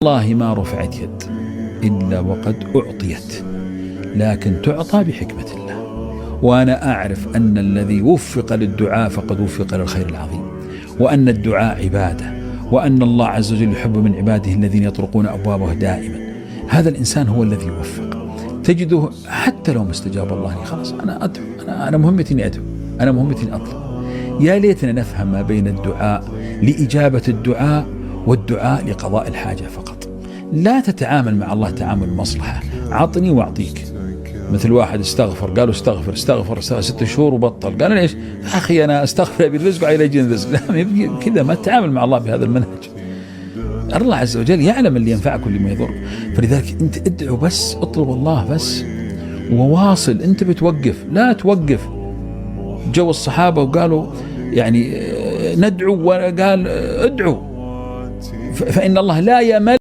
والله ما رفعت يد إلا وقد أعطيت، لكن تعطى بحكمة الله. وأنا أعرف أن الذي وفق للدعاء فقد وفق للخير العظيم، وأن الدعاء عبادة، وأن الله عز وجل يحب من عباده الذين يطرقون أبوابه دائما. هذا الإنسان هو الذي يوفق، تجده حتى لو ما استجاب الله لي خلاص أنا أدعو، أنا مهمتي إني أدعو، أنا مهمتي إني أطلب. يا ليتنا نفهم ما بين الدعاء لإجابة الدعاء والدعاء لقضاء الحاجة فقط. لا تتعامل مع الله تعامل مصلحة، عطني وأعطيك. مثل واحد استغفر، قالوا استغفر 6 شهور وبطل، قال ليش؟ أخي أنا استغفر بالرزق وعلى يجي الرزق. لا، كذا ما تتعامل مع الله بهذا المنهج. الله عز وجل يعلم اللي ينفعك واللي ما يضر، فلذلك أنت ادعو بس، اطلب الله بس وواصل. أنت بتوقف، لا توقف. جو الصحابة وقالوا يعني ندعو، وقال ادعو فإن الله لا يمل